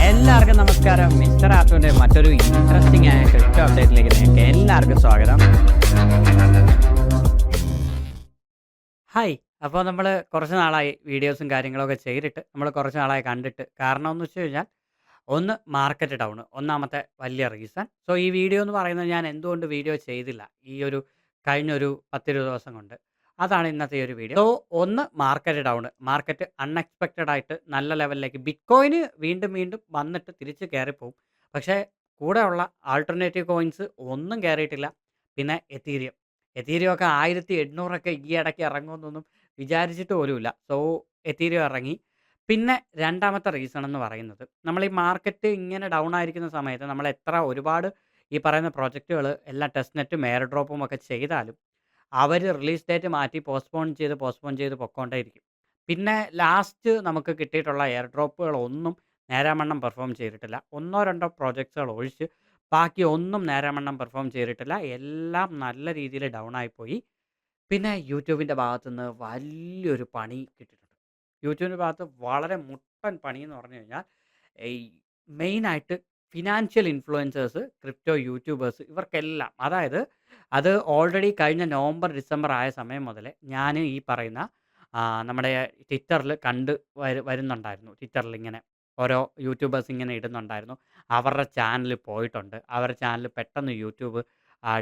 എല്ലാവർക്കും നമസ്കാരം. മിസ്റ്റർ ആർട്ടുവിന്റെ മറ്റൊരു ഇൻട്രസ്റ്റിംഗ് ആയ ക്രിപ്റ്റോ അപ്ഡേറ്റിലേക്ക് നിങ്ങൾക്ക് എല്ലാവർക്കും സ്വാഗതം. ഹായ്. അപ്പോൾ നമ്മൾ കുറച്ച് നാളായി വീഡിയോസും കാര്യങ്ങളൊക്കെ ചെയ്തിട്ട് നമ്മൾ കുറച്ച് നാളായി കണ്ടിട്ട്. കാരണം എന്ന് വെച്ച് കഴിഞ്ഞാൽ ഒന്ന് മാർക്കറ്റ് ഡൗൺ ഒന്നാമത്തെ വലിയ റീസൺ. സോ ഈ വീഡിയോ എന്ന് പറയുന്നത് ഞാൻ എന്തുകൊണ്ട് വീഡിയോ ചെയ്തില്ല ഈ ഒരു കഴിഞ്ഞൊരു 10-20 ദിവസം കൊണ്ട്. അതാണ് ഇന്നത്തെ ഈ ഒരു വീഡിയോ. സോ ഒന്ന് മാർക്കറ്റ് ഡൗൺ. മാർക്കറ്റ് അൺഎക്സ്പെക്റ്റഡ് ആയിട്ട് നല്ല ലെവലിലേക്ക് ബിറ്റ്കോയിന് വീണ്ടും വീണ്ടും വന്നിട്ട് തിരിച്ച് കയറിപ്പോവും. പക്ഷേ കൂടെയുള്ള ആൾട്ടർനേറ്റീവ് കോയിൻസ് ഒന്നും കയറിയിട്ടില്ല. പിന്നെ എത്തീരിയം. എത്തീരിയം ഒക്കെ 1800 ഈ ഇടയ്ക്ക് ഇറങ്ങുമെന്നൊന്നും വിചാരിച്ചിട്ട് പോലുമില്ല. സോ എത്തീരിയം ഇറങ്ങി. പിന്നെ രണ്ടാമത്തെ റീസൺ എന്ന് പറയുന്നത് നമ്മൾ ഈ മാർക്കറ്റ് ഇങ്ങനെ ഡൗൺ ആയിരിക്കുന്ന സമയത്ത് നമ്മൾ എത്ര ഒരുപാട് ഈ പറയുന്ന പ്രൊജക്റ്റുകൾ എല്ലാം ടെസ്റ്റ് നെറ്റും എയർ ഡ്രോപ്പും ഒക്കെ ചെയ്താലും അവർ റിലീസ് ഡേറ്റ് മാറ്റി പോസ്റ്റ്പോൺ ചെയ്ത് പൊക്കോണ്ടേയിരിക്കും. പിന്നെ ലാസ്റ്റ് നമുക്ക് കിട്ടിയിട്ടുള്ള എയർ ഡ്രോപ്പുകളൊന്നും നേരാവണ്ണം പെർഫോം ചെയ്തിട്ടില്ല. ഒന്നോ രണ്ടോ പ്രോജക്ട്സുകൾ ഒഴിച്ച് ബാക്കി ഒന്നും നേരാവണ്ണം പെർഫോം ചെയ്തിട്ടില്ല. എല്ലാം നല്ല രീതിയിൽ ഡൗൺ ആയിപ്പോയി. പിന്നെ യൂട്യൂബിൻ്റെ ഭാഗത്തുനിന്ന് വലിയൊരു പണി കിട്ടിയിട്ടുണ്ട്. യൂട്യൂബിൻ്റെ ഭാഗത്ത് വളരെ മുട്ടൻ പണി എന്ന് പറഞ്ഞു കഴിഞ്ഞാൽ ഈ മെയിനായിട്ട് ഫിനാൻഷ്യൽ ഇൻഫ്ലുവൻസേഴ്സ്, ക്രിപ്റ്റോ യൂട്യൂബേഴ്സ് ഇവർക്കെല്ലാം അതായത് അത് ഓൾറെഡി കഴിഞ്ഞ നവംബർ, ഡിസംബർ ആയ സമയം മുതലേ ഞാൻ ഈ പറയുന്ന നമ്മുടെ ട്വിറ്ററിൽ വരുന്നുണ്ടായിരുന്നു. ട്വിറ്ററിൽ ഇങ്ങനെ ഓരോ യൂട്യൂബേഴ്സ് ഇങ്ങനെ ഇടുന്നുണ്ടായിരുന്നു. അവരുടെ ചാനൽ പോയിട്ടുണ്ട്. അവരുടെ ചാനൽ പെട്ടെന്ന് യൂട്യൂബ്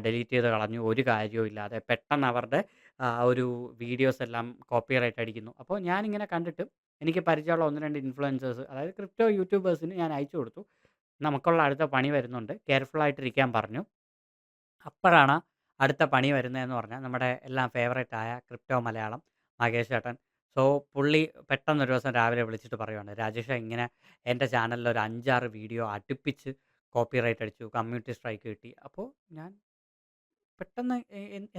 ഡിലീറ്റ് ചെയ്ത് കളഞ്ഞു. ഒരു കാര്യവും ഇല്ലാതെ പെട്ടെന്ന് അവരുടെ ഒരു വീഡിയോസ് എല്ലാം കോപ്പിറൈറ്റ് അടിക്കുന്നു. അപ്പോൾ ഞാനിങ്ങനെ കണ്ടിട്ട് എനിക്ക് പരിചയമുള്ള 1-2 ഇൻഫ്ലുവൻസേഴ്സ് അതായത് ക്രിപ്റ്റോ യൂട്യൂബേഴ്സിന് ഞാൻ അയച്ചു കൊടുത്തു. നമുക്കുള്ള അടുത്ത പണി വരുന്നുണ്ട്. കെയർഫുൾ ആയിട്ടിരിക്കാൻ പറഞ്ഞു. അപ്പോഴാണ് അടുത്ത പണി വരുന്നതെന്ന് പറഞ്ഞാൽ നമ്മുടെ എല്ലാം ഫേവറേറ്റ് ആയ ക്രിപ്റ്റോ മലയാളം മഹേഷ് ചേട്ടൻ. സോ പുള്ളി പെട്ടെന്നൊരു ദിവസം രാവിലെ വിളിച്ചിട്ട് പറയുവാണ്, "രാജേഷേ ഇങ്ങനെ എൻ്റെ ചാനലിൽ ഒരു 5-6 വീഡിയോ അടുപ്പിച്ച് കോപ്പിറൈറ്റ് അടിച്ചു. കമ്മ്യൂണിറ്റി സ്ട്രൈക്ക് കിട്ടി." അപ്പോൾ ഞാൻ പെട്ടെന്ന്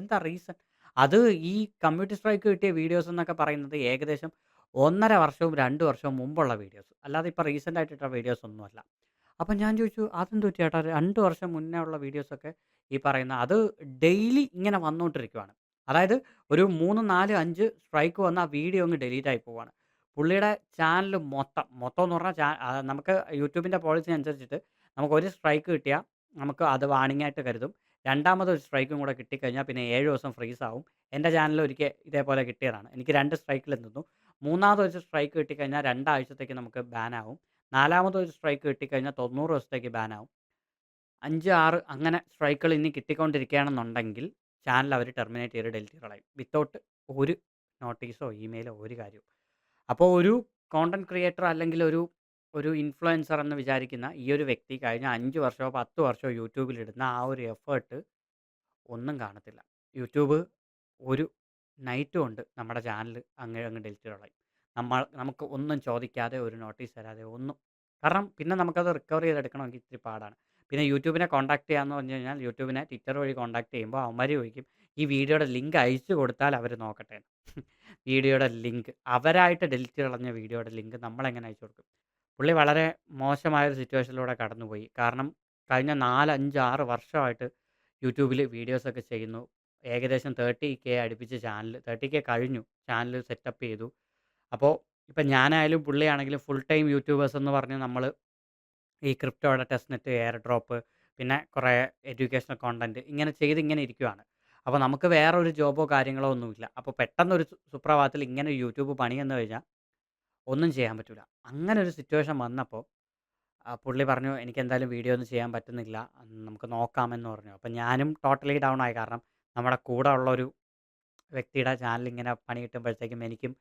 എന്താ റീസൺ? അത് ഈ കമ്മ്യൂണിറ്റി സ്ട്രൈക്ക് കിട്ടിയ വീഡിയോസ് എന്നൊക്കെ പറയുന്നത് ഏകദേശം 1.5 വർഷവും 2 വർഷവും മുമ്പുള്ള വീഡിയോസ്. അല്ലാതെ ഇപ്പോൾ റീസെൻ്റ് ആയിട്ട് ഇട്ട വീഡിയോസ് ഒന്നുമല്ല. അപ്പം ഞാൻ ചോദിച്ചു, "അതെന്ത് പറ്റി ചേട്ടാ? 2 വർഷം മുന്നേ ഉള്ള വീഡിയോസൊക്കെ ഈ പറയുന്ന അത് ഡെയിലി ഇങ്ങനെ വന്നുകൊണ്ടിരിക്കുവാണ്." അതായത് ഒരു 3, 4, 5 സ്ട്രൈക്ക് വന്ന ആ വീഡിയോ അങ്ങ് ഡിലീറ്റ് ആയി പോവാണ്. പുള്ളിയുടെ ചാനൽ മൊത്തം എന്ന് പറഞ്ഞാൽ നമുക്ക് യൂട്യൂബിൻ്റെ പോളിസി അനുസരിച്ചിട്ട് നമുക്ക് ഒരു സ്ട്രൈക്ക് കിട്ടിയാൽ നമുക്ക് അത് വാർണിംഗ് ആയിട്ട് കരുതും. രണ്ടാമതൊരു സ്ട്രൈക്കും കൂടെ കിട്ടിക്കഴിഞ്ഞാൽ പിന്നെ 7 ദിവസം ഫ്രീസ് ആവും. എൻ്റെ ചാനലിൽ ഒരിക്കൽ ഇതേപോലെ കിട്ടിയതാണ്. എനിക്ക് 2 സ്ട്രൈക്കിൽ നിന്നു. മൂന്നാമതൊരു സ്ട്രൈക്ക് കിട്ടിക്കഴിഞ്ഞാൽ 2 ആഴ്ചത്തേക്ക് നമുക്ക് ബാൻ ആവും. നാലാമതൊരു സ്ട്രൈക്ക് കിട്ടിക്കഴിഞ്ഞാൽ 90 ദിവസത്തേക്ക് ബാൻ ആവും. 5, 6 അങ്ങനെ സ്ട്രൈക്കുകൾ ഇനി കിട്ടിക്കൊണ്ടിരിക്കുകയാണെന്നുണ്ടെങ്കിൽ ചാനൽ അവർ ടെർമിനേറ്റ് ചെയ്ത് ഡിലീറ്റ് ചെയ്ത് കളയും. വിത്തൗട്ട് ഒരു നോട്ടീസോ ഇമെയിലോ ഒരു കാര്യവും. അപ്പോൾ ഒരു കോണ്ടന്റ് ക്രിയേറ്റർ അല്ലെങ്കിൽ ഒരു ഒരു ഇൻഫ്ലുവൻസർ എന്ന് വിചാരിക്കുന്ന ഈ ഒരു വ്യക്തി കഴിഞ്ഞ 5 വർഷമോ 10 വർഷമോ യൂട്യൂബിലിടുന്ന ആ ഒരു എഫേർട്ട് ഒന്നും കാണത്തില്ല. യൂട്യൂബ് ഒരു നൈറ്റ് കൊണ്ട് നമ്മുടെ ചാനൽ അങ്ങ് ഡിലീറ്റ് കളയും. നമുക്ക് ഒന്നും ചോദിക്കാതെ ഒരു നോട്ടീസ് തരാതെ ഒന്നും. കാരണം പിന്നെ നമുക്കത് റിക്കവർ ചെയ്തെടുക്കണമെങ്കിൽ ഇത്തിരി പാടാണ്. പിന്നെ യൂട്യൂബിനെ കോൺടാക്ട് ചെയ്യാമെന്ന് പറഞ്ഞു കഴിഞ്ഞാൽ യൂട്യൂബിനെ ട്വിറ്റർ വഴി കോൺടാക്ട് ചെയ്യുമ്പോൾ അവന്മാർ ചോദിക്കും, "ഈ വീഡിയോയുടെ ലിങ്ക് അയച്ചു കൊടുത്താൽ അവർ നോക്കട്ടെ എന്ന്." വീഡിയോയുടെ ലിങ്ക് അവരായിട്ട് ഡിലീറ്റ് കളഞ്ഞ വീഡിയോയുടെ ലിങ്ക് നമ്മളെങ്ങനെ അയച്ചു കൊടുക്കും? പുള്ളി വളരെ മോശമായൊരു സിറ്റുവേഷനിലൂടെ കടന്നുപോയി. കാരണം കഴിഞ്ഞ 4, 5, 6 വർഷമായിട്ട് യൂട്യൂബിൽ വീഡിയോസൊക്കെ ചെയ്യുന്നു. ഏകദേശം 30K അടുപ്പിച്ച് ചാനൽ 30K കഴിഞ്ഞു. ചാനൽ സെറ്റപ്പ് ചെയ്തു. അപ്പോൾ ഇപ്പം ഞാനായാലും പുള്ളിയാണെങ്കിലും ഫുൾ ടൈം യൂട്യൂബേഴ്സ് എന്ന് പറഞ്ഞ് നമ്മൾ ഈ ക്രിപ്റ്റോയുടെ ടെസ്റ്റ് നെറ്റ്, എയർ ഡ്രോപ്പ് പിന്നെ കുറേ എഡ്യൂക്കേഷണൽ കോണ്ടന്റ് ഇങ്ങനെ ഇരിക്കുവാണ്. അപ്പോൾ നമുക്ക് വേറെ ഒരു ജോബോ കാര്യങ്ങളോ ഒന്നുമില്ല. അപ്പോൾ പെട്ടെന്നൊരു സുപ്രഭാതത്തിൽ ഇങ്ങനെ യൂട്യൂബ് പണിയെന്ന് കഴിഞ്ഞാൽ ഒന്നും ചെയ്യാൻ പറ്റില്ല. അങ്ങനെ ഒരു സിറ്റുവേഷൻ വന്നപ്പോൾ പുള്ളി പറഞ്ഞു, "എനിക്കെന്തായാലും വീഡിയോ ഒന്നും ചെയ്യാൻ പറ്റുന്നില്ല. നമുക്ക് നോക്കാമെന്ന്" പറഞ്ഞു. അപ്പം ഞാനും ടോട്ടലി ഡൗൺ ആയി. കാരണം നമ്മുടെ കൂടെ ഉള്ളൊരു വ്യക്തിയുടെ ചാനൽ ഇങ്ങനെ പണി കിട്ടുമ്പോഴത്തേക്കും എനിക്കും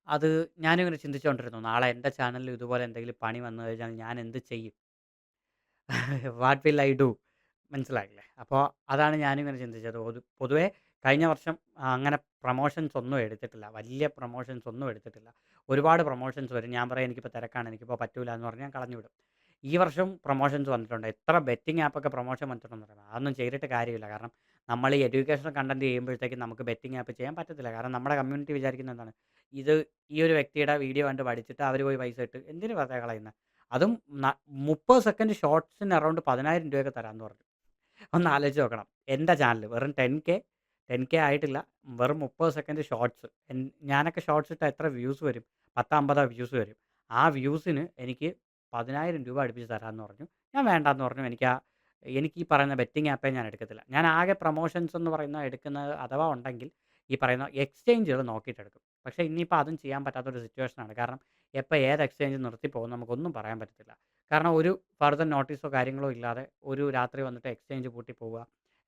അത് ഞാനിങ്ങനെ ചിന്തിച്ചുകൊണ്ടിരുന്നു. നാളെ എൻ്റെ ചാനലിൽ ഇതുപോലെ എന്തെങ്കിലും പണി വന്നു കഴിഞ്ഞാൽ ഞാൻ എന്ത് ചെയ്യും? What will I do? മനസ്സിലായില്ലേ? അപ്പോൾ അതാണ് ഞാനിങ്ങനെ ചിന്തിച്ചത്. പൊതുവേ കഴിഞ്ഞ വർഷം അങ്ങനെ പ്രമോഷൻസ് ഒന്നും എടുത്തിട്ടില്ല. വലിയ പ്രമോഷൻസ് ഒന്നും എടുത്തിട്ടില്ല. ഒരുപാട് പ്രമോഷൻസ് വരും. ഞാൻ പറയും, "എനിക്കിപ്പോൾ തിരക്കാണ്. എനിക്കിപ്പോൾ പറ്റൂല" എന്ന് പറഞ്ഞ് ഞാൻ കളഞ്ഞുവിടും. ഈ വർഷം പ്രമോഷൻസ് വന്നിട്ടുണ്ട്. എത്ര ബെറ്റിംഗ് ആപ്പൊക്കെ പ്രമോഷൻ വന്നിട്ടുണ്ടെന്ന് അറിയാമോ? അതൊന്നും ചെയ്തിട്ട് കാര്യമില്ല. കാരണം നമ്മൾ ഈ എഡ്യൂക്കേഷണൽ കണ്ടന്റ് ചെയ്യുമ്പോഴത്തേക്കും നമുക്ക് ബെറ്റിംഗ് ആപ്പ് ചെയ്യാൻ പറ്റത്തില്ല. കാരണം നമ്മുടെ കമ്മ്യൂണിറ്റി വിചാരിക്കുന്നത് എന്താണ്? ഇത് ഈ ഒരു വ്യക്തിയുടെ വീഡിയോ കണ്ട് പഠിച്ചിട്ട് അവർ പോയി പൈസ ഇട്ട് എന്തിന് വെറുതെ കളയുന്നത്? അതും 30 സെക്കൻഡ് ഷോർട്സിന് അറൗണ്ട് 10,000 രൂപയൊക്കെ തരാമെന്ന് പറഞ്ഞു. ഒന്ന് ആലോചിച്ച് നോക്കണം. എൻ്റെ ചാനൽ വെറും 10K ആയിട്ടില്ല. വെറും 30 സെക്കൻഡ് ഷോർട്സ്. ഞാനൊക്കെ ഷോർട്സ് ഇട്ടാൽ എത്ര വ്യൂസ് വരും? 10, 50 വ്യൂസ് വരും. ആ വ്യൂസിന് എനിക്ക് 10,000 അടുപ്പിച്ച് തരാമെന്ന് പറഞ്ഞു. ഞാൻ വേണ്ടാന്ന് പറഞ്ഞു. എനിക്ക് ഈ പറയുന്ന ബെറ്റിംഗ് ആപ്പേ ഞാൻ എടുക്കത്തില്ല. ഞാൻ ആകെ പ്രൊമോഷൻസ് എന്ന് പറയുന്ന എടുക്കുന്നത് അഥവാ ഉണ്ടെങ്കിൽ ഈ പറയുന്ന എക്സ്ചേഞ്ചുകൾ നോക്കിയിട്ടെടുക്കും. പക്ഷേ ഇനിയിപ്പോൾ അതും ചെയ്യാൻ പറ്റാത്തൊരു സിറ്റുവേഷനാണ്. കാരണം എപ്പോൾ ഏത് എക്സ്ചേഞ്ച് നിർത്തിപ്പോകും നമുക്കൊന്നും പറയാൻ പറ്റത്തില്ല. കാരണം ഒരു ഫർദർ നോട്ടീസോ കാര്യങ്ങളോ ഇല്ലാതെ ഒരു രാത്രി വന്നിട്ട് എക്സ്ചേഞ്ച് പൂട്ടി പോവുക,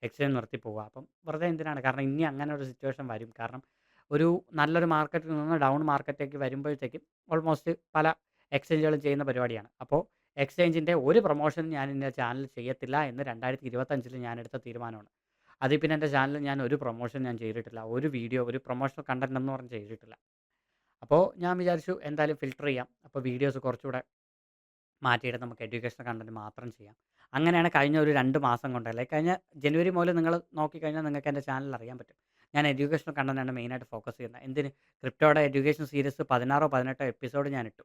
എക്സ്ചേഞ്ച് നിർത്തി പോവുക. അപ്പം വെറുതെ എന്തിനാണ്? കാരണം ഇനി അങ്ങനെ ഒരു സിറ്റുവേഷൻ വരും. കാരണം ഒരു നല്ലൊരു മാർക്കറ്റിൽ നിന്ന് ഡൗൺ മാർക്കറ്റിലേക്ക് വരുമ്പോഴത്തേക്കും ഓൾമോസ്റ്റ് പല എക്സ്ചേഞ്ചുകളും ചെയ്യുന്ന പരിപാടിയാണ്. അപ്പോൾ എക്സ്ചേഞ്ചിൻ്റെ ഒരു പ്രൊമോഷനും ഞാൻ എൻ്റെ ചാനലിൽ ചെയ്യത്തില്ല എന്ന് 2025 ഞാൻ എടുത്ത തീരുമാനമാണ്. അതിൽ പിന്നെ എൻ്റെ ചാനലിൽ ഞാൻ ഒരു പ്രൊമോഷൻ ഞാൻ ചെയ്തിട്ടില്ല. ഒരു വീഡിയോ, ഒരു പ്രൊമോഷണൽ കണ്ടന്റ് എന്ന് പറഞ്ഞ് ചെയ്തിട്ടില്ല. അപ്പോൾ ഞാൻ വിചാരിച്ചു എന്തായാലും ഫിൽട്ടർ ചെയ്യാം. അപ്പോൾ വീഡിയോസ് കുറച്ചുകൂടെ മാറ്റിയിട്ട് നമുക്ക് എഡ്യൂക്കേഷണൽ കണ്ടന്റ് മാത്രം ചെയ്യാം. അങ്ങനെയാണ് കഴിഞ്ഞ ഒരു 2 മാസം കൊണ്ട്, അല്ലെങ്കിൽ കഴിഞ്ഞ ജനുവരി മുതൽ നിങ്ങൾ നോക്കിക്കഴിഞ്ഞാൽ നിങ്ങൾക്ക് എൻ്റെ ചാനൽ അറിയാൻ പറ്റും. ഞാൻ എഡ്യൂക്കേഷണൽ കണ്ടന്റാണ് മെയിനായിട്ട് ഫോക്കസ് ചെയ്യുന്നത്. എന്തിന്? ക്രിപ്റ്റോയുടെ എഡ്യൂക്കേഷൻ സീരീസ് 16 18 എപ്പിസോഡ് ഞാൻ ഇട്ടു.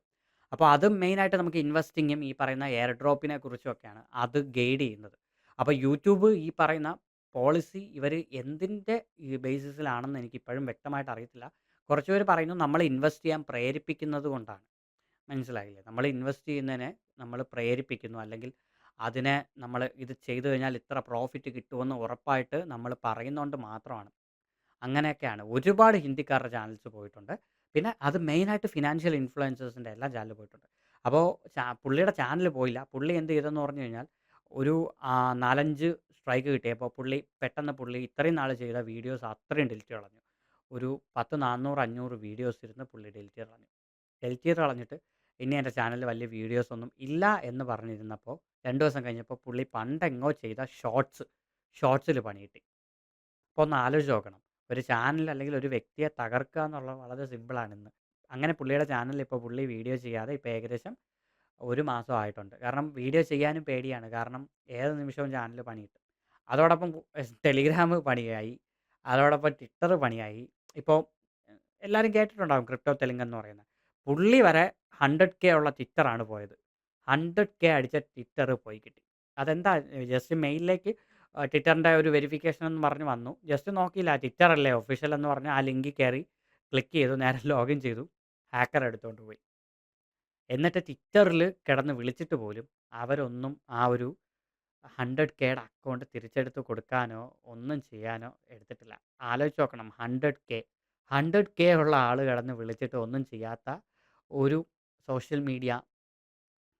അപ്പോൾ അതും മെയിനായിട്ട് നമുക്ക് ഇൻവെസ്റ്റിങ്ങും ഈ പറയുന്ന എയർ ഡ്രോപ്പിനെ കുറിച്ചുമൊക്കെയാണ് അത് ഗൈഡ് ചെയ്യുന്നത്. അപ്പോൾ യൂട്യൂബ് ഈ പറയുന്ന പോളിസി ഇവർ എന്തിൻ്റെ ഈ ബേസിസിലാണെന്ന് എനിക്കിപ്പോഴും വ്യക്തമായിട്ട് അറിയത്തില്ല. കുറച്ച് പേര് പറയുന്നു നമ്മൾ ഇൻവെസ്റ്റ് ചെയ്യാൻ പ്രേരിപ്പിക്കുന്നത് കൊണ്ടാണ്. മനസ്സിലായില്ലേ? നമ്മൾ ഇൻവെസ്റ്റ് ചെയ്യുന്നതിനെ നമ്മൾ പ്രേരിപ്പിക്കുന്നു, അല്ലെങ്കിൽ അതിനെ നമ്മൾ ഇത് ചെയ്തു കഴിഞ്ഞാൽ ഇത്ര പ്രോഫിറ്റ് കിട്ടുമെന്ന് ഉറപ്പായിട്ട് നമ്മൾ പറയുന്നതുകൊണ്ട് മാത്രമാണ്. അങ്ങനെയൊക്കെയാണ്. ഒരുപാട് ഹിന്ദിക്കാരുടെ ചാനൽസ് പോയിട്ടുണ്ട്. പിന്നെ അത് മെയിനായിട്ട് ഫിനാൻഷ്യൽ ഇൻഫ്ലുവൻസേഴ്സിൻ്റെ എല്ലാം ചാനൽ പോയിട്ടുണ്ട്. അപ്പോൾ പുള്ളിയുടെ ചാനൽ പോയില്ല. പുള്ളി എന്ത് ചെയ്തെന്ന് പറഞ്ഞു കഴിഞ്ഞാൽ ഒരു 4, 5 സ്ട്രൈക്ക് കിട്ടിയപ്പോൾ പെട്ടെന്ന് ഇത്രയും നാൾ ചെയ്ത വീഡിയോസ് അത്രയും ഡിലീറ്റ് കളഞ്ഞു. ഒരു 10, 400, 500 വീഡിയോസ് ഇരുന്ന് പുള്ളി ഡിലീറ്റ് ചെയ്ത് കളഞ്ഞു. ഡിലീറ്റ് ചെയ്ത് കളഞ്ഞിട്ട് ഇനി എൻ്റെ ചാനലിൽ വലിയ വീഡിയോസൊന്നും ഇല്ല എന്ന് പറഞ്ഞിരുന്നപ്പോൾ 2 ദിവസം കഴിഞ്ഞപ്പോൾ പുള്ളി പണ്ടെങ്ങോ ചെയ്ത ഷോർട്സിൽ പണി കിട്ടി. അപ്പോൾ ഒന്ന് ആലോചിച്ച് നോക്കണം. ഒരു ചാനൽ അല്ലെങ്കിൽ ഒരു വ്യക്തിയെ തകർക്കുക എന്നുള്ളത് വളരെ സിമ്പിളാണ് ഇന്ന്. അങ്ങനെ പുള്ളിയുടെ ചാനലിൽ ഇപ്പോൾ പുള്ളി വീഡിയോ ചെയ്യാതെ ഇപ്പോൾ ഏകദേശം 1 മാസം ആയിട്ടുണ്ട്. കാരണം വീഡിയോ ചെയ്യാനും പേടിയാണ്. കാരണം ഏത് നിമിഷവും ചാനൽ പണി കിട്ടും. അതോടൊപ്പം ടെലിഗ്രാം പണിയായി. അതോടൊപ്പം ട്വിറ്റർ പണിയായി. ഇപ്പോൾ എല്ലാവരും കേട്ടിട്ടുണ്ടാകും ക്രിപ്റ്റോ തെലുങ്ക് എന്ന് പറയുന്നത്. പുള്ളി വരെ 100K ഉള്ള ട്വിറ്ററാണ് പോയത്. 100K അടിച്ച ട്വിറ്റർ പോയി കിട്ടി. അതെന്താ? ജസ്റ്റ് മെയിലിലേക്ക് ട്വിറ്ററിൻ്റെ ഒരു വെരിഫിക്കേഷൻ എന്ന് പറഞ്ഞ് വന്നു. ജസ്റ്റ് നോക്കിയില്ല, ട്വിറ്റർ അല്ലേ ഒഫീഷ്യൽ എന്ന് പറഞ്ഞ് ആ ലിങ്കിൽ കയറി ക്ലിക്ക് ചെയ്തു, നേരെ ലോഗിൻ ചെയ്തു, ഹാക്കർ എടുത്തുകൊണ്ട് പോയി. എന്നിട്ട് ട്വിറ്ററിൽ കിടന്ന് വിളിച്ചിട്ട് പോലും അവരൊന്നും ആ ഒരു 100Kയുടെ അക്കൗണ്ട് തിരിച്ചെടുത്ത് കൊടുക്കാനോ ഒന്നും ചെയ്യാനോ എടുത്തിട്ടില്ല. ആലോചിച്ച് നോക്കണം. 100K ഉള്ള ആൾ കിടന്ന് വിളിച്ചിട്ട് ഒന്നും ചെയ്യാത്ത ഒരു സോഷ്യൽ മീഡിയ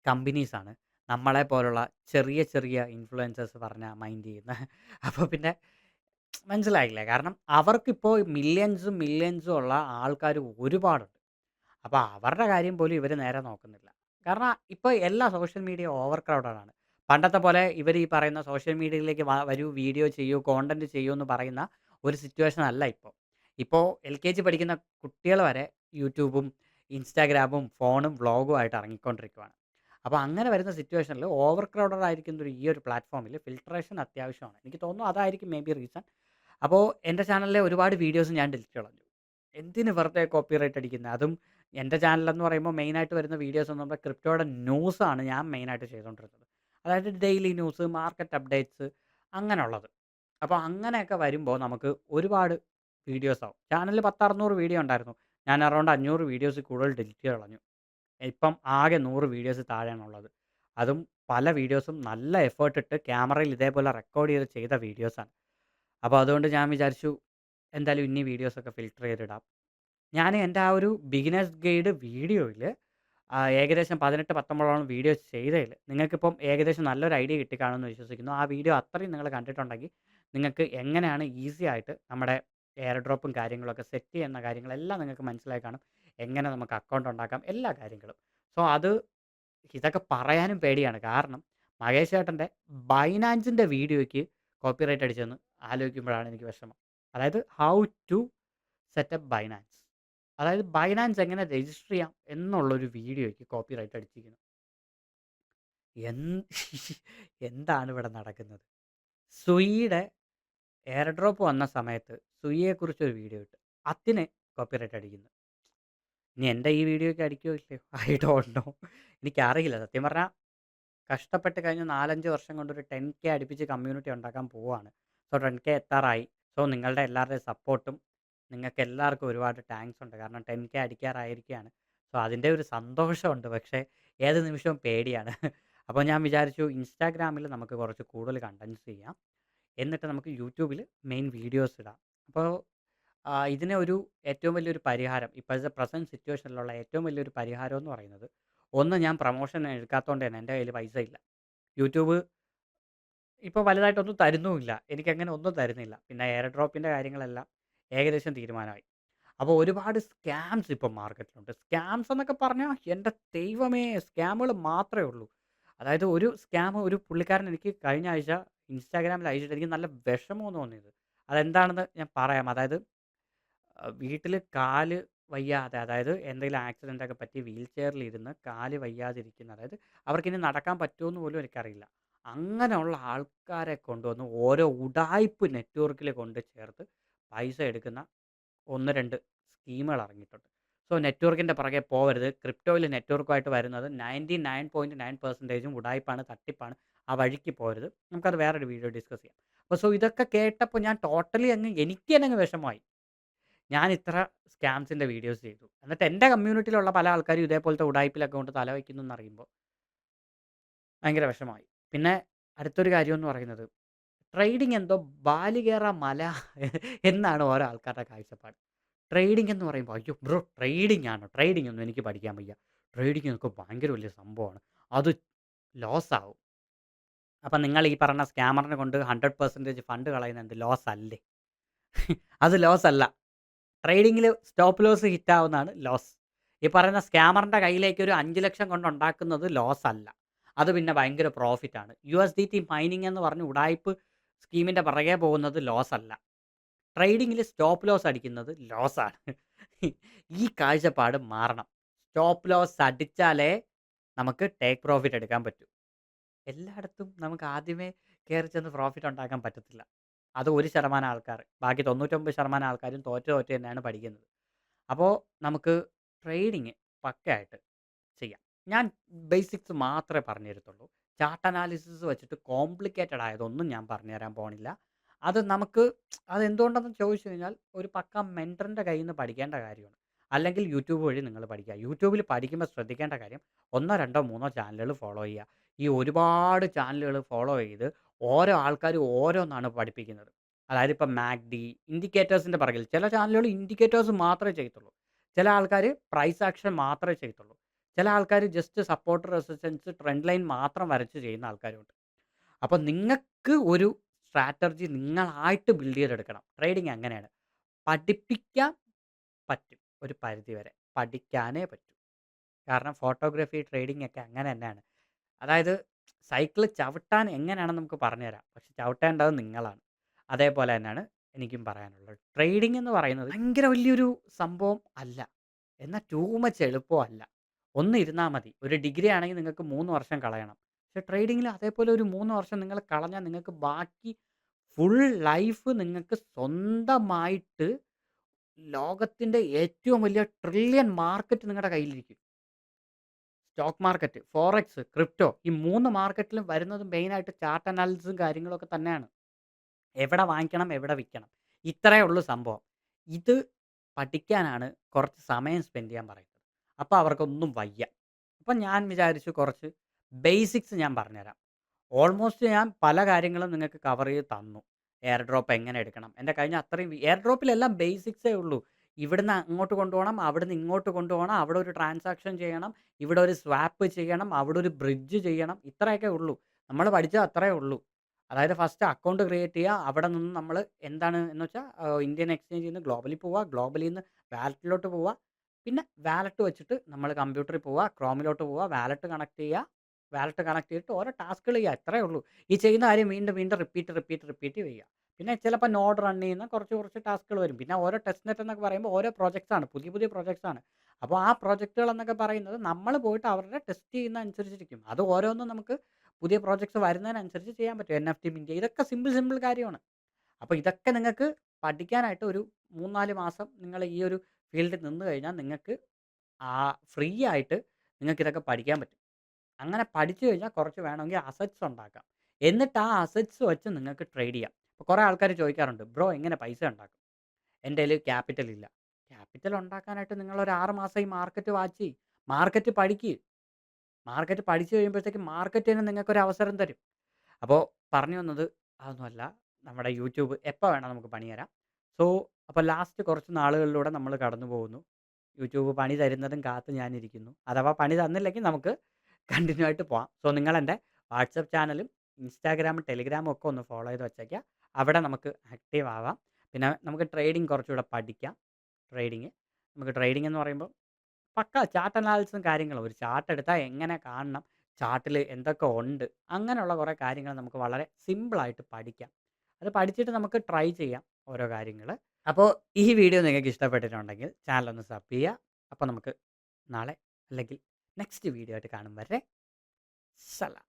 കമ്പനീസാണ് നമ്മളെ പോലുള്ള ചെറിയ ചെറിയ ഇൻഫ്ലുവൻസേഴ്സ് പറഞ്ഞാൽ മൈൻഡ് ചെയ്യുന്നത്. അപ്പോൾ പിന്നെ മനസ്സിലായില്ലേ? കാരണം അവർക്കിപ്പോൾ മില്യൺസും ഉള്ള ആൾക്കാർ ഒരുപാടുണ്ട്. അപ്പോൾ അവരുടെ കാര്യം പോലും ഇവർ നേരെ നോക്കുന്നില്ല. കാരണം ഇപ്പോൾ എല്ലാ സോഷ്യൽ മീഡിയ ഓവർ ക്രൗഡഡ് ആണ്. പണ്ടത്തെ പോലെ ഇവർ ഈ പറയുന്ന സോഷ്യൽ മീഡിയയിലേക്ക് വരൂ, വീഡിയോ ചെയ്യൂ, കോണ്ടന്റ് ചെയ്യൂ എന്ന് പറയുന്ന ഒരു സിറ്റുവേഷൻ അല്ല ഇപ്പോൾ. ഇപ്പോൾ LKG പഠിക്കുന്ന കുട്ടികൾ വരെ യൂട്യൂബും ഇൻസ്റ്റാഗ്രാമും ഫോണും വ്ളോഗും ആയിട്ട് ഇറങ്ങിക്കൊണ്ടിരിക്കുകയാണ്. അപ്പോൾ അങ്ങനെ വരുന്ന സിറ്റുവേഷനിൽ ഓവർ ക്രൗഡഡ് ആയിരിക്കുന്ന ഈ ഒരു പ്ലാറ്റ്ഫോമിൽ ഫിൽട്രേഷൻ അത്യാവശ്യമാണ്. എനിക്ക് തോന്നുന്നു അതായിരിക്കും മേ ബി റീസൺ. അപ്പോൾ എൻ്റെ ചാനലിലെ ഒരുപാട് വീഡിയോസ് ഞാൻ ഡിലീറ്റ് കളഞ്ഞു. എന്തിന് വെറുതെ കോപ്പിറൈറ്റ് അടിക്കുന്നത്? അതും എൻ്റെ ചാനലെന്ന് പറയുമ്പോൾ മെയിനായിട്ട് വരുന്ന വീഡിയോസ് എന്ന് പറഞ്ഞാൽ ക്രിപ്റ്റോയുടെ ന്യൂസാണ് ഞാൻ മെയിനായിട്ട് ചെയ്തുകൊണ്ടിരുന്നത്. അതായത് ഡെയിലി ന്യൂസ്, മാർക്കറ്റ് അപ്ഡേറ്റ്സ് അങ്ങനെയുള്ളത്. അപ്പോൾ അങ്ങനെയൊക്കെ വരുമ്പോൾ നമുക്ക് ഒരുപാട് വീഡിയോസ് ആവും. ചാനലിൽ 10, 600 വീഡിയോ ഉണ്ടായിരുന്നു. ഞാൻ അറൗണ്ട് 500 വീഡിയോസ് കൂടുതൽ ഡിലീറ്റ് കളഞ്ഞു. ഇപ്പം ആകെ 100 വീഡിയോസ് താഴെയാണുള്ളത്. അതും പല വീഡിയോസും നല്ല എഫേർട്ട് ഇട്ട് ക്യാമറയിൽ ഇതേപോലെ റെക്കോർഡ് ചെയ്ത വീഡിയോസാണ്. അപ്പോൾ അതുകൊണ്ട് ഞാൻ വിചാരിച്ചു എന്തായാലും ഇനി വീഡിയോസൊക്കെ ഫിൽട്ടർ ചെയ്തിടാം. ഞാൻ എൻ്റെ ആ ഒരു ബിഗിനേഴ്സ് ഗൈഡ് വീഡിയോയിൽ ഏകദേശം 18, 19 വീഡിയോസ് ചെയ്തതിൽ നിങ്ങൾക്കിപ്പം ഏകദേശം നല്ലൊരു ഐഡിയ കിട്ടിക്കാണുമെന്ന് വിശ്വസിക്കുന്നു. ആ വീഡിയോ അത്രയും നിങ്ങൾ കണ്ടിട്ടുണ്ടെങ്കിൽ നിങ്ങൾക്ക് എങ്ങനെയാണ് ഈസി ആയിട്ട് നമ്മുടെ എയർ ഡ്രോപ്പും കാര്യങ്ങളൊക്കെ സെറ്റ് ചെയ്യുന്ന കാര്യങ്ങളെല്ലാം നിങ്ങൾക്ക് മനസ്സിലായി കാണും. എങ്ങനെ നമുക്ക് അക്കൗണ്ട് ഉണ്ടാക്കാം, എല്ലാ കാര്യങ്ങളും. സോ ഇതൊക്കെ പറയാനും പേടിയാണ്. കാരണം മഹേഷ് ചേട്ടൻ്റെ ബൈനാൻസിൻ്റെ വീഡിയോയ്ക്ക് കോപ്പിറൈറ്റ് അടിച്ചെന്ന് ആലോചിക്കുമ്പോഴാണ് എനിക്ക് വിഷമം. അതായത് ഹൗ ടു സെറ്റപ്പ് ബൈനാൻസ്, അതായത് ബൈനാൻസ് എങ്ങനെ രജിസ്റ്റർ ചെയ്യാം എന്നുള്ളൊരു വീഡിയോയ്ക്ക് കോപ്പിറൈറ്റ് അടിച്ചിരിക്കുന്നു. എന്താണ് ഇവിടെ നടക്കുന്നത്? സുയിയുടെ എയർ ഡ്രോപ്പ് വന്ന സമയത്ത് സുയിയെക്കുറിച്ചൊരു വീഡിയോ ഇട്ട് അതിന് കോപ്പിറൈറ്റ് അടിക്കുന്നു. ഇനി എൻ്റെ ഈ വീഡിയോയ്ക്ക് അടിക്കുമോ ഇല്ലയോ? I don't know. എനിക്കറിയില്ല. സത്യം പറഞ്ഞാൽ കഷ്ടപ്പെട്ട് കഴിഞ്ഞ 4, 5 വർഷം കൊണ്ട് ഒരു 10K അടുപ്പിച്ച് കമ്മ്യൂണിറ്റി ഉണ്ടാക്കാൻ പോവുകയാണ്. സോ 10K എത്താറായി. സോ നിങ്ങളുടെ എല്ലാവരുടെയും സപ്പോർട്ടും നിങ്ങൾക്ക് എല്ലാവർക്കും ഒരുപാട് താങ്ക്സ് ഉണ്ട്. കാരണം 10K അടിക്കാറായിരിക്കുകയാണ്. സോ അതിൻ്റെ ഒരു സന്തോഷമുണ്ട്. പക്ഷേ ഏത് നിമിഷവും പേടിയാണ്. അപ്പോൾ ഞാൻ വിചാരിച്ചു ഇൻസ്റ്റാഗ്രാമിൽ നമുക്ക് കുറച്ച് കൂടുതൽ കണ്ടൻറ്റ്സ് ചെയ്യാം. എന്നിട്ട് നമുക്ക് യൂട്യൂബിൽ മെയിൻ വീഡിയോസ് ഇടാം. അപ്പോൾ ഇതിന് ഒരു ഏറ്റവും വലിയൊരു പരിഹാരം ഇപ്പോഴത്തെ പ്രസന്റ് സിറ്റുവേഷനിലുള്ള ഏറ്റവും വലിയൊരു പരിഹാരം എന്ന് പറയുന്നത്, ഒന്ന് ഞാൻ പ്രൊമോഷൻ എടുക്കാത്തതുകൊണ്ട് തന്നെ എൻ്റെ കയ്യിൽ പൈസ ഇല്ല. യൂട്യൂബ് ഇപ്പോൾ വലുതായിട്ടൊന്നും തരുന്നുമില്ല. എനിക്കങ്ങനെ ഒന്നും തരുന്നില്ല. പിന്നെ എയർ ഡ്രോപ്പിൻ്റെ കാര്യങ്ങളെല്ലാം ഏകദേശം തീരുമാനമായി. അപ്പോൾ ഒരുപാട് സ്കാംസ് ഇപ്പം മാർക്കറ്റിലുണ്ട്. സ്കാംസ് എന്നൊക്കെ പറഞ്ഞാൽ എൻ്റെ ദൈവമേ! സ്കാമുകൾ മാത്രമേ ഉള്ളൂ. അതായത് ഒരു സ്കാം ഒരു പുള്ളിക്കാരൻ എനിക്ക് കഴിഞ്ഞ ആഴ്ച ഇൻസ്റ്റാഗ്രാമിൽ അയച്ചിട്ട് എനിക്ക് നല്ല വിഷമം തോന്നിയത്. അതെന്താണെന്ന് ഞാൻ പറയാം. അതായത് വീട്ടിൽ കാല് വയ്യാതെ, അതായത് എന്തെങ്കിലും ആക്സിഡൻ്റ് ഒക്കെ പറ്റി വീൽ ചെയറിലിരുന്ന് കാല് വയ്യാതിരിക്കുന്ന, അതായത് അവർക്കിനി നടക്കാൻ പറ്റുമോയെന്ന് പോലും എനിക്കറിയില്ല. അങ്ങനെയുള്ള ആൾക്കാരെ കൊണ്ടുവന്ന് ഓരോ ഉഡായിപ്പ് നെറ്റ്വർക്കിൽ കൊണ്ട് ചേർത്ത് പൈസ എടുക്കുന്ന 1, 2 സ്കീമുകൾ ഇറങ്ങിയിട്ടുണ്ട്. സോ നെറ്റ്വർക്കിൻ്റെ പുറകെ പോവരുത്. ക്രിപ്റ്റോയിൽ നെറ്റ്വർക്കുമായിട്ട് വരുന്നത് 99.9% ഉഡായിപ്പാണ്, തട്ടിപ്പാണ്. ആ വഴിക്ക് പോകരുത്. നമുക്കത് വേറൊരു വീഡിയോ ഡിസ്കസ് ചെയ്യാം. അപ്പോൾ ഇതൊക്കെ കേട്ടപ്പോൾ ഞാൻ ടോട്ടലി എനിക്ക് തന്നെ അങ്ങ് വിഷമമായി. ഞാൻ ഇത്ര സ്കാംസിൻ്റെ വീഡിയോസ് ചെയ്തു. എന്നിട്ട് എൻ്റെ കമ്മ്യൂണിറ്റിയിലുള്ള പല ആൾക്കാരും ഇതേപോലത്തെ ഉഡായിപ്പിലൊക്കെ കൊണ്ട് തല വയ്ക്കുന്നു എന്നറിയുമ്പോൾ ഭയങ്കര വിഷമമായി. പിന്നെ അടുത്തൊരു കാര്യം എന്ന് പറയുന്നത്, ട്രേഡിംഗ് എന്തോ ബാലികേറ മല എന്നാണ് ഓരോ ആൾക്കാരുടെ കാഴ്ചപ്പാട്. ട്രേഡിംഗ് എന്ന് പറയുമ്പോൾ, അയ്യോ ബ്രോ ട്രേഡിംഗ് ആണോ? ട്രേഡിംഗ് ഒന്നും എനിക്ക് പഠിക്കാൻ വയ്യ. ട്രേഡിംഗ് എന്നൊക്കെ ഭയങ്കര വലിയ സംഭവമാണ്. അത് ലോസ് ആവും. അപ്പം നിങ്ങൾ ഈ പറഞ്ഞ സ്കാമറിനെ കൊണ്ട് 100% ഫണ്ട് കളയുന്നത് എന്ത് ലോസ് അല്ലേ? അത് ലോസ് അല്ല. ട്രേഡിംഗിൽ സ്റ്റോപ്പ് ലോസ് ഹിറ്റ് ആവുന്നതാണ് ലോസ്. ഈ പറയുന്ന സ്കാമറിൻ്റെ കയ്യിലേക്ക് ഒരു 5,00,000 കൊണ്ട് ഉണ്ടാക്കുന്നത് ലോസ് അല്ല. അത് പിന്നെ ഭയങ്കര പ്രോഫിറ്റ് ആണ്. USDT മൈനിങ് എന്ന് പറഞ്ഞ് ഉഡായിപ്പ് സ്കീമിൻ്റെ പുറകെ പോകുന്നത് ലോസ് അല്ല. ട്രേഡിംഗിൽ സ്റ്റോപ്പ് ലോസ് അടിക്കുന്നത് ലോസാണ്. ഈ കാഴ്ചപ്പാട് മാറണം. സ്റ്റോപ്പ് ലോസ് അടിച്ചാലേ നമുക്ക് ടേക്ക് പ്രോഫിറ്റ് എടുക്കാൻ പറ്റൂ. എല്ലായിടത്തും നമുക്ക് ആദ്യമേ കയറി ചെന്ന് പ്രോഫിറ്റ് ഉണ്ടാക്കാൻ പറ്റത്തില്ല. അത് 1% ആൾക്കാർ. ബാക്കി 99% ആൾക്കാരും തോറ്റ് തോറ്റ് തന്നെയാണ് പഠിക്കുന്നത്. അപ്പോൾ നമുക്ക് ട്രേഡിങ് പക്കയായിട്ട് ചെയ്യാം. ഞാൻ ബേസിക്സ് മാത്രമേ പറഞ്ഞു തരത്തുള്ളൂ. ചാർട്ട് അനാലിസിസ് വെച്ചിട്ട് കോംപ്ലിക്കേറ്റഡ് ആയതൊന്നും ഞാൻ പറഞ്ഞു തരാൻ പോണില്ല. അത് നമുക്ക് അതെന്തുകൊണ്ടെന്ന് ചോദിച്ചു കഴിഞ്ഞാൽ ഒരു പക്ക മെൻറ്ററിൻ്റെ കയ്യിൽ നിന്ന് പഠിക്കേണ്ട കാര്യമാണ്. അല്ലെങ്കിൽ യൂട്യൂബ് വഴി നിങ്ങൾ പഠിക്കുക. യൂട്യൂബിൽ പഠിക്കുമ്പോൾ ശ്രദ്ധിക്കേണ്ട കാര്യം 1, 2, 3 ചാനലുകൾ ഫോളോ ചെയ്യുക. ഈ ഒരുപാട് ചാനലുകൾ ഫോളോ ചെയ്ത് ഓരോ ആൾക്കാരും ഓരോന്നാണ് പഠിപ്പിക്കുന്നത്. അതായത് ഇപ്പം മാക്ഡി, ഇൻഡിക്കേറ്റേഴ്സിൻ്റെ പുറകിൽ ചില ചാനലുകൾ ഇൻഡിക്കേറ്റേഴ്സ് മാത്രമേ ചെയ്യത്തുള്ളൂ. ചില ആൾക്കാർ പ്രൈസ് ആക്ഷൻ മാത്രമേ ചെയ്യത്തുള്ളൂ. ചില ആൾക്കാർ just support resistance trend line മാത്രം വരച്ച് ചെയ്യുന്ന ആൾക്കാരുണ്ട്. അപ്പോൾ നിങ്ങൾക്ക് ഒരു സ്ട്രാറ്റജി നിങ്ങളായിട്ട് ബിൽഡ് ചെയ്തെടുക്കണം. ട്രേഡിംഗ് അങ്ങനെയാണ്. പഠിപ്പിക്കാൻ പറ്റും ഒരു പരിധി വരെ. പഠിക്കാനേ പറ്റൂ. കാരണം ഫോട്ടോഗ്രാഫി, ട്രേഡിംഗ് ഒക്കെ അങ്ങനെ തന്നെയാണ്. അതായത് സൈക്കിൾ ചവിട്ടാൻ എങ്ങനെയാണെന്ന് നമുക്ക് പറഞ്ഞുതരാം. പക്ഷെ ചവിട്ടേണ്ടത് നിങ്ങളാണ്. അതേപോലെ തന്നെയാണ് എനിക്കും പറയാനുള്ളത്. ട്രേഡിംഗ് എന്ന് പറയുന്നത് ഭയങ്കര വലിയൊരു സംഭവം അല്ല. എന്നാൽ ടൂ മച്ച് എളുപ്പവും അല്ല. ഒന്ന് ഇരുന്നാൽ മതി. ഒരു ഡിഗ്രി ആണെങ്കിൽ നിങ്ങൾക്ക് 3 വർഷം കളയണം. പക്ഷെ ട്രേഡിങ്ങിൽ അതേപോലെ ഒരു 3 വർഷം നിങ്ങൾ കളഞ്ഞാൽ നിങ്ങൾക്ക് ബാക്കി ഫുൾ ലൈഫ് നിങ്ങൾക്ക് സ്വന്തമായിട്ട് ലോകത്തിൻ്റെ ഏറ്റവും വലിയ ട്രില്യൺ മാർക്കറ്റ് നിങ്ങളുടെ കയ്യിലിരിക്കും. സ്റ്റോക്ക് മാർക്കറ്റ്, ഫോറക്സ്, ക്രിപ്റ്റോ ഈ 3 മാർക്കറ്റിലും വരുന്നത് മെയിനായിട്ട് ചാർട്ട് അനാലിസിസും കാര്യങ്ങളൊക്കെ തന്നെയാണ്. എവിടെ വാങ്ങിക്കണം, എവിടെ വിൽക്കണം. ഇത്രയേ ഉള്ളൂ സംഭവം. ഇത് പഠിക്കാനാണ് കുറച്ച് സമയം സ്പെൻഡ് ചെയ്യാൻ പറയുന്നത്. അപ്പോൾ അവർക്കൊന്നും വയ്യ. അപ്പം ഞാൻ വിചാരിച്ചു കുറച്ച് ബേസിക്സ് ഞാൻ പറഞ്ഞുതരാം. ഓൾമോസ്റ്റ് ഞാൻ പല കാര്യങ്ങളും നിങ്ങൾക്ക് കവർ ചെയ്ത് തന്നു. എയർ ഡ്രോപ്പ് എങ്ങനെ എടുക്കണം. എൻ്റെ കഴിഞ്ഞ അത്രയും എയർ ഡ്രോപ്പിലെല്ലാം ബേസിക്സേ ഉള്ളൂ. ഇവിടുന്ന് അങ്ങോട്ട് കൊണ്ടുപോകണം, അവിടുന്ന് ഇങ്ങോട്ട് കൊണ്ടുപോകണം, അവിടെ ഒരു ട്രാൻസാക്ഷൻ ചെയ്യണം, ഇവിടെ ഒരു സ്വാപ്പ് ചെയ്യണം, അവിടെ ഒരു ബ്രിഡ്ജ് ചെയ്യണം. ഇത്രയൊക്കെ ഉള്ളൂ. നമ്മൾ പഠിച്ചത് അത്രയേ ഉള്ളൂ. അതായത് ഫസ്റ്റ് അക്കൗണ്ട് ക്രിയേറ്റ് ചെയ്യുക. അവിടെ നിന്ന് നമ്മൾ എന്താണ് എന്ന് വെച്ചാൽ ഇന്ത്യൻ എക്സ്ചേഞ്ചിൽ നിന്ന് ഗ്ലോബലിൽ പോവുക. ഗ്ലോബലിൽ നിന്ന് വാലറ്റിലോട്ട് പോവുക. പിന്നെ വാലറ്റ് വെച്ചിട്ട് നമ്മൾ കമ്പ്യൂട്ടറിൽ പോവുക. ക്രോമിലോട്ട് പോവുക. വാലറ്റ് കണക്ട് ചെയ്യുക. വാലറ്റ് കണക്ട് ചെയ്തിട്ട് ഓരോ ടാസ്കുകൾ ചെയ്യുക. ഇത്രയേ ഉള്ളൂ. ഈ ചെയ്യുന്ന കാര്യം വീണ്ടും വീണ്ടും റിപ്പീറ്റ് ചെയ്യുക. പിന്നെ ചിലപ്പോൾ നോഡ് റൺ ചെയ്യുന്ന കുറച്ച് ടാസ്കുകൾ വരും. പിന്നെ ഓരോ ടെസ്റ്റ് നെറ്റ് എന്നൊക്കെ പറയുമ്പോൾ ഓരോ പ്രോജക്ട്സ് ആണ്. പുതിയ പുതിയ പ്രോജക്ട്സ് ആണ്. അപ്പോൾ ആ പ്രോജക്റ്റുകൾ എന്നൊക്കെ പറയുന്നത് നമ്മൾ പോയിട്ട് അവരുടെ ടെസ്റ്റ് ചെയ്യുന്ന അനുസരിച്ചിരിക്കും. അത് ഓരോന്നും നമുക്ക് പുതിയ പ്രോജക്ട്സ് വരുന്നതിനനുസരിച്ച് ചെയ്യാൻ പറ്റും. NFT മിന്റ് ഇതൊക്കെ സിമ്പിൾ കാര്യമാണ്. അപ്പോൾ ഇതൊക്കെ നിങ്ങൾക്ക് പഠിക്കാനായിട്ട് ഒരു 3, 4 മാസം നിങ്ങൾ ഈ ഒരു ഫീൽഡിൽ നിന്ന് കഴിഞ്ഞാൽ നിങ്ങൾക്ക് ഫ്രീ ആയിട്ട് നിങ്ങൾക്ക് ഇതൊക്കെ പഠിക്കാൻ പറ്റും. അങ്ങനെ പഠിച്ചു കഴിഞ്ഞാൽ കുറച്ച് വേണമെങ്കിൽ അസറ്റ്സ് ഉണ്ടാക്കാം. എന്നിട്ട് ആ അസറ്റ്സ് വെച്ച് നിങ്ങൾക്ക് ട്രേഡ് ചെയ്യാം. ഇപ്പോൾ കുറേ ആൾക്കാർ ചോദിക്കാറുണ്ട്, ബ്രോ എങ്ങനെ പൈസ ഉണ്ടാക്കും? എൻ്റെ കയ്യിൽ ക്യാപിറ്റൽ ഇല്ല. ക്യാപിറ്റൽ ഉണ്ടാക്കാനായിട്ട് നിങ്ങൾ ഒരു 6 മാസം ഈ മാർക്കറ്റ് വാച്ച് ചെയ്യ്. മാർക്കറ്റ് പഠിക്ക്. മാർക്കറ്റ് പഠിച്ചു കഴിയുമ്പോഴത്തേക്കും മാർക്കറ്റ് തന്നെ നിങ്ങൾക്കൊരു അവസരം തരും. അപ്പോൾ പറഞ്ഞു വന്നത് അതൊന്നുമല്ല. നമ്മുടെ യൂട്യൂബ് എപ്പോൾ വേണം നമുക്ക് പണി തരാം. സോ അപ്പോൾ ലാസ്റ്റ് കുറച്ച് നാളുകളിലൂടെ നമ്മൾ കടന്നു പോകുന്നു. യൂട്യൂബ് പണി തരുന്നതും കാത്ത് ഞാനിരിക്കുന്നു. അഥവാ പണി തന്നില്ലെങ്കിൽ നമുക്ക് കണ്ടിന്യൂ ആയിട്ട് പോവാം. സോ നിങ്ങളെൻ്റെ വാട്സപ്പ് ചാനലും ഇൻസ്റ്റാഗ്രാമും ടെലിഗ്രാമും ഒക്കെ ഒന്ന് ഫോളോ ചെയ്ത് വെച്ചേക്കുക. അവിടെ നമുക്ക് ആക്റ്റീവ് ആവാം. പിന്നെ നമുക്ക് ട്രേഡിംഗ് കുറച്ചുകൂടെ പഠിക്കാം. നമുക്ക് ട്രേഡിംഗ് എന്ന് പറയുമ്പോൾ പക്കാ ചാർട്ട് അനാലിസിസും കാര്യങ്ങളും. ഒരു ചാർട്ട് എടുത്താൽ എങ്ങനെ കാണണം, ചാർട്ടിൽ എന്തൊക്കെ ഉണ്ട്, അങ്ങനെയുള്ള കുറേ കാര്യങ്ങൾ നമുക്ക് വളരെ സിമ്പിളായിട്ട് പഠിക്കാം. അത് പഠിച്ചിട്ട് നമുക്ക് ട്രൈ ചെയ്യാം ഓരോ കാര്യങ്ങൾ. അപ്പോൾ ഈ വീഡിയോ നിങ്ങൾക്ക് ഇഷ്ടപ്പെട്ടിട്ടുണ്ടെങ്കിൽ ചാനൽ ഒന്ന് സബ് ചെയ്യുക. അപ്പോൾ നമുക്ക് നാളെ അല്ലെങ്കിൽ നെക്സ്റ്റ് വീഡിയോ ആയിട്ട് കാണും വരെ സലാം.